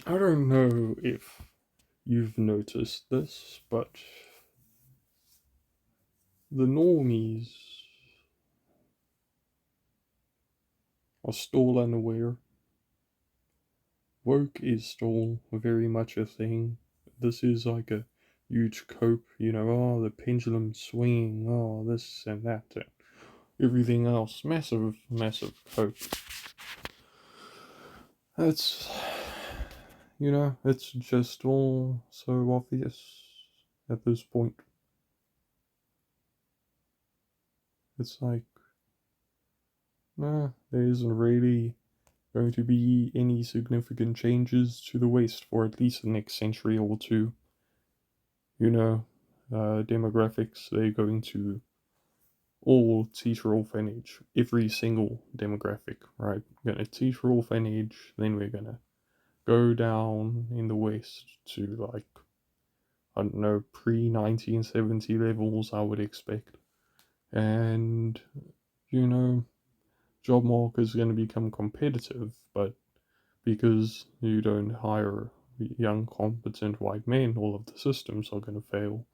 I don't know if you've noticed this, but the normies are still unaware. Woke is still very much a thing. This is like a huge cope, oh, the pendulum swinging, oh, this and that, and everything else. Massive, massive cope. It's, it's just all so obvious at this point. It's like, nah, there isn't really going to be any significant changes to the West for at least the next century or two. You know, demographics, they're going to all teach orphanage, every single demographic, right? We're going to teach orphanage, then we're going to go down in the West to like, I don't know, pre 1970 levels, I would expect. And, you know, job market is going to become competitive, but because you don't hire young, competent white men, all of the systems are going to fail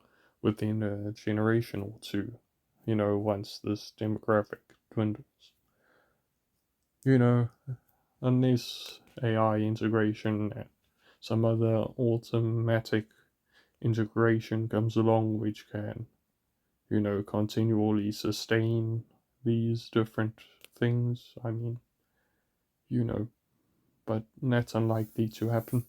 within a generation or two, once this demographic dwindles. You know, unless AI integration and some other automatic integration comes along which can, continually sustain these different things. I mean, you know, but that's unlikely to happen.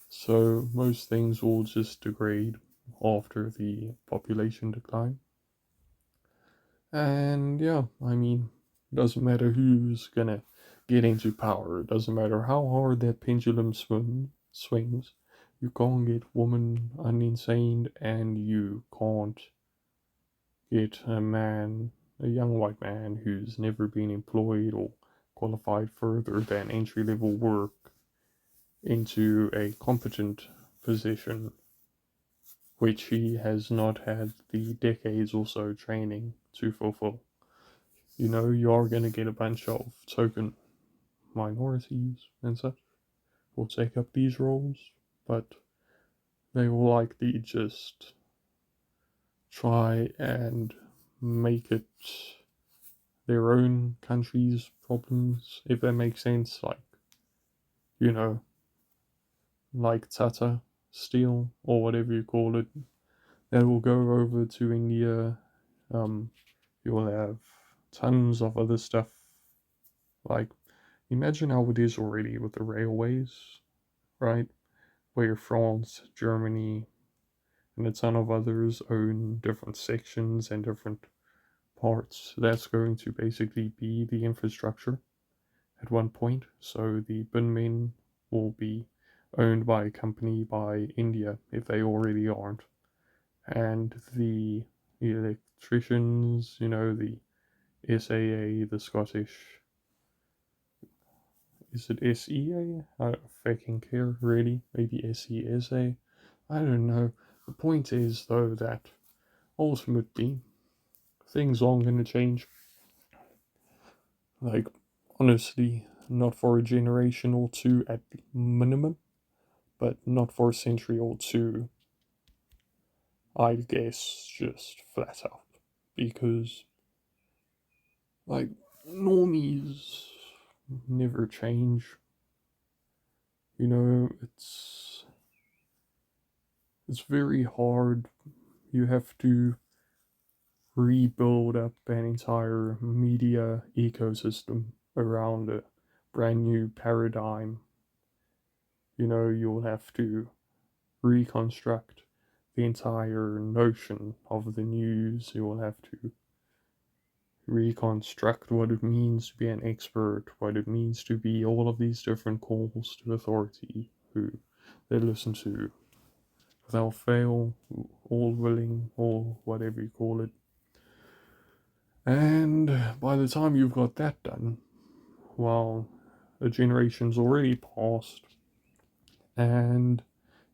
So most things will just degrade after the population decline. And yeah, I mean, doesn't matter who's gonna get into power. It doesn't matter how hard that pendulum swings. You can't get woman uninsane, and you can't get a young white man who's never been employed or qualified further than entry level work into a competent position which he has not had the decades or so training to fulfill. You are going to get a bunch of token minorities and such who will take up these roles, but they will likely just try and make it their own country's problems, if that makes sense. You know, like Tata Steel or whatever you call it, that will go over to India. You will have tons of other stuff. Like, imagine how it is already with the railways, right? Where France, Germany, and a ton of others own different sections and different parts. That's going to basically be the infrastructure at one point. So the binmen will be owned by a company by India if they already aren't. And the electricians, the SAA, the Scottish, is it SEA? I don't fucking care really. Maybe SESA. I don't know. The point is though that ultimately things aren't going to change. Like, honestly, not for a generation or two at minimum, but not for a century or two, I guess, just flat out. Because, like, normies never change. It's very hard. You have to rebuild up an entire media ecosystem around a brand new paradigm. You'll have to reconstruct the entire notion of the news. You'll have to reconstruct what it means to be an expert, what it means to be all of these different calls to authority who they listen to without fail, all willing, or whatever you call it. And by the time you've got that done, well, a generation's already passed. And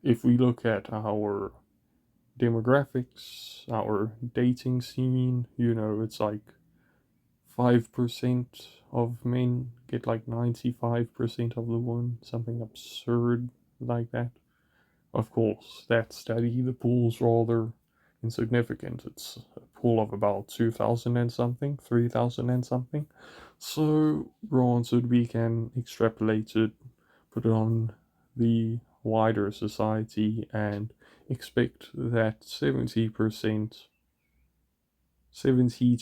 if we look at our demographics, our dating scene, it's like 5% of men get like 95% of the women, something absurd. like that. Of course, that study, the pool's rather insignificant. It's a pool of about 2,000 and something, 3,000 and something. So, granted, we can extrapolate it, put it on the wider society, and expect that 70 to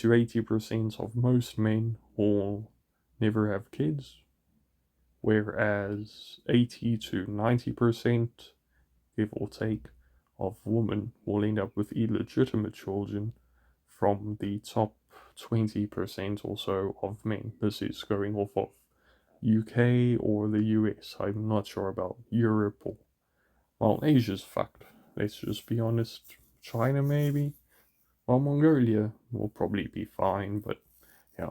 80% of most men will never have kids, whereas 80 to 90%, give or take, of women will end up with illegitimate children from the top 20% or so of men. This is going off of UK or the US. I'm not sure about Europe or, well, Asia's fucked. Let's just be honest. China, maybe? Well, Mongolia will probably be fine, but yeah.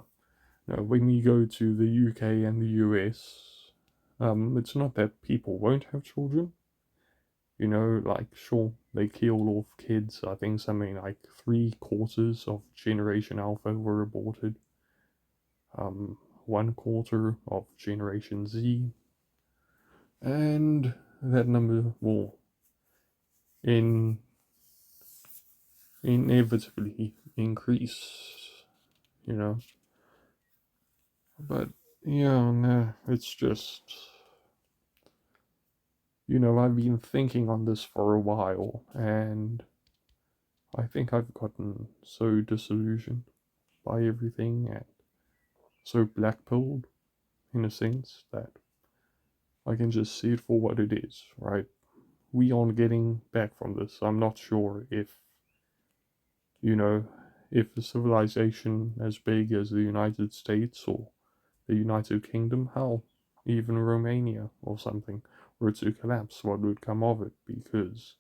No, when we go to the UK and the US, it's not that people won't have children. You know, like, sure, they killed off kids. I think something like 3/4 of Generation Alpha were aborted. 1/4 of Generation Z, and that number will in inevitably increase. You know, but yeah, no, it's just, I've been thinking on this for a while, and I think I've gotten so disillusioned by everything and so blackpilled in a sense that I can just see it for what it is, right? We aren't getting back from this. I'm not sure you know, if a civilization as big as the United States or the United Kingdom, hell, even Romania or something, were to collapse, what would come of it? Because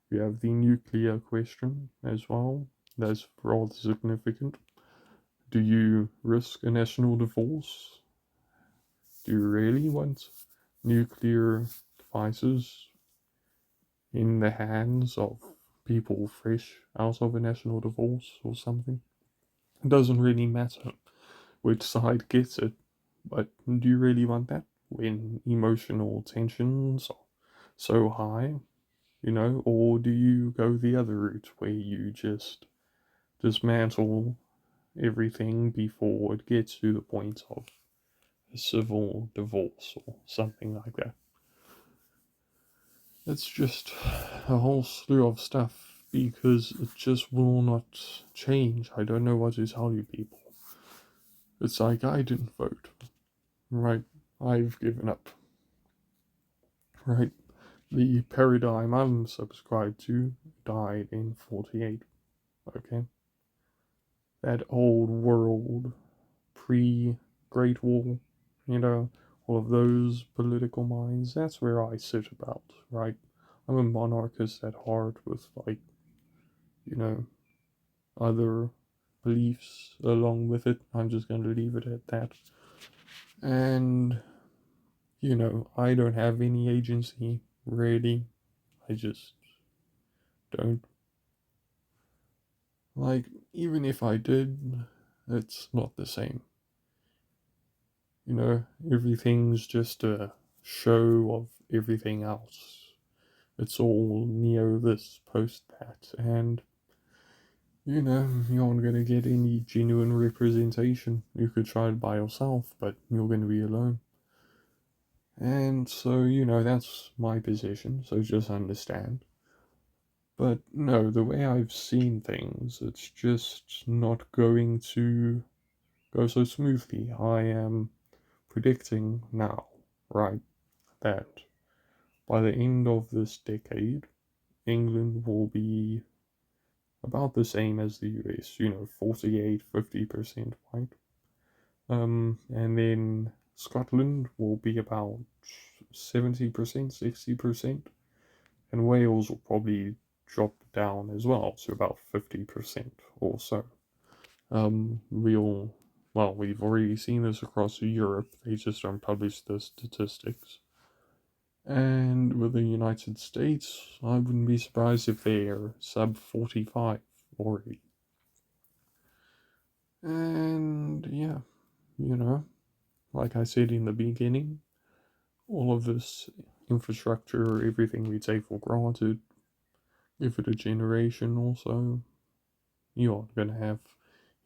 we have the nuclear question as well. That's rather significant. Do you risk a national divorce? Do you really want nuclear devices in the hands of people fresh out of a national divorce or something? It doesn't really matter which side gets it, but do you really want that when emotional tensions are so high, or do you go the other route where you just dismantle everything before it gets to the point of a civil divorce or something like that? It's just a whole slew of stuff because it just will not change. I don't know what to tell you people. It's like I didn't vote, right? I've given up, right? The paradigm I'm subscribed to died in 48, okay? That old world, pre Great War, you know, all of those political minds, that's where I sit about, right? I'm a monarchist at heart with, like, you know, other beliefs along with it. I'm just going to leave it at that. And, I don't have any agency, really. I just don't. Like, even if I did, it's not the same. Everything's just a show of everything else. It's all neo this, post that, and you aren't gonna get any genuine representation. You could try it by yourself, but you're gonna be alone. And so, that's my position, so just understand. But no, the way I've seen things, it's just not going to go so smoothly. I am predicting now, right, that by the end of this decade, England will be about the same as the US, 48, 50% white. And then Scotland will be about 70%, 60%, and Wales will probably drop down as well to about 50% or so. We'll Well, we've already seen this across Europe. They just don't publish the statistics. And with the United States, I wouldn't be surprised if they're sub 45 already. And yeah, you know, like I said in the beginning, all of this infrastructure, everything we take for granted, give it a generation or so, you aren't going to have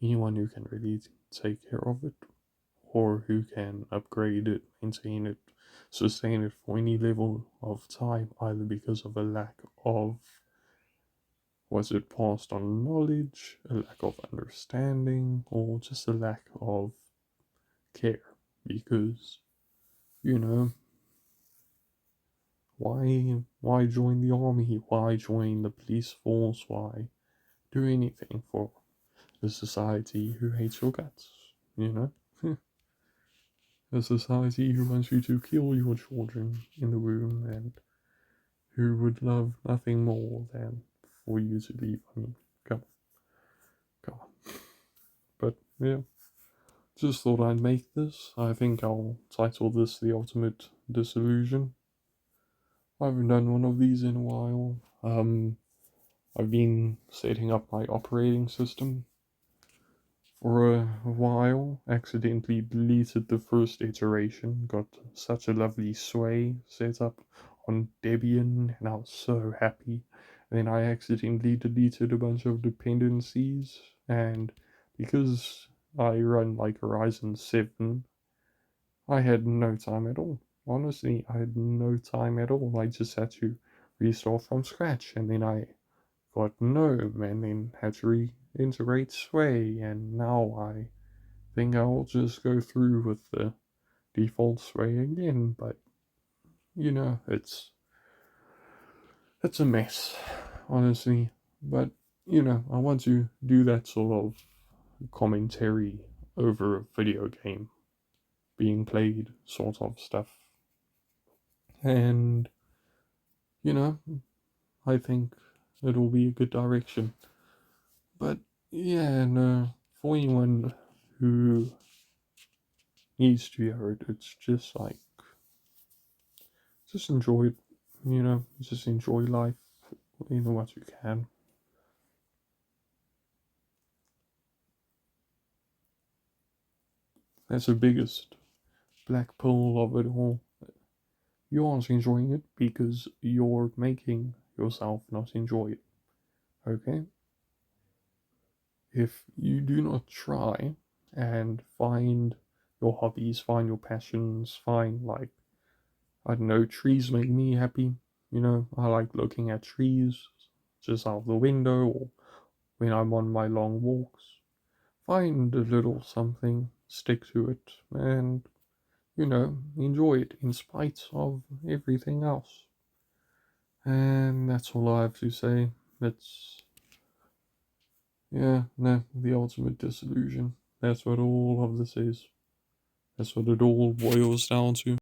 anyone who can really take care of it, or who can upgrade it, maintain it, sustain it for any level of time, either because of a lack of, was it passed on knowledge, a lack of understanding, or just a lack of care. Because, you know, why join the army? Why join the police force? Why do anything for a society who hates your guts? You know? A society who wants you to kill your children in the womb, and who would love nothing more than for you to leave. I mean, come on, come on. But yeah, just thought I'd make this. I think I'll title this The Ultimate Disillusion. I haven't done one of these in a while. I've been setting up my operating system for a while. Accidentally deleted the first iteration. Got such a lovely sway set up on Debian, and I was so happy. And then I accidentally deleted a bunch of dependencies, and because I run like Horizon 7, I had no time at all. Honestly, I had no time at all. I just had to restart from scratch, and then I got GNOME, and then had to reintegrate Sway, and now I think I'll just go through with the default Sway again. But you know, it's a mess, honestly. But you know, I want to do that sort of commentary over a video game being played, sort of stuff. And you know, I think it'll be a good direction. But yeah, no, for anyone who needs to hear it, it's just like, just enjoy it, you know, just enjoy life, you know, what you can. That's the biggest black pearl of it all. You aren't enjoying it because you're making yourself not enjoy it, okay? If you do not try and find your hobbies, find your passions, find, like, I don't know, trees make me happy. You know, I like looking at trees just out the window, or when I'm on my long walks. Find a little something, stick to it, and, you know, enjoy it in spite of everything else. And that's all I have to say. That's, yeah, no, the ultimate disillusion. That's what all of this is. That's what it all boils down to.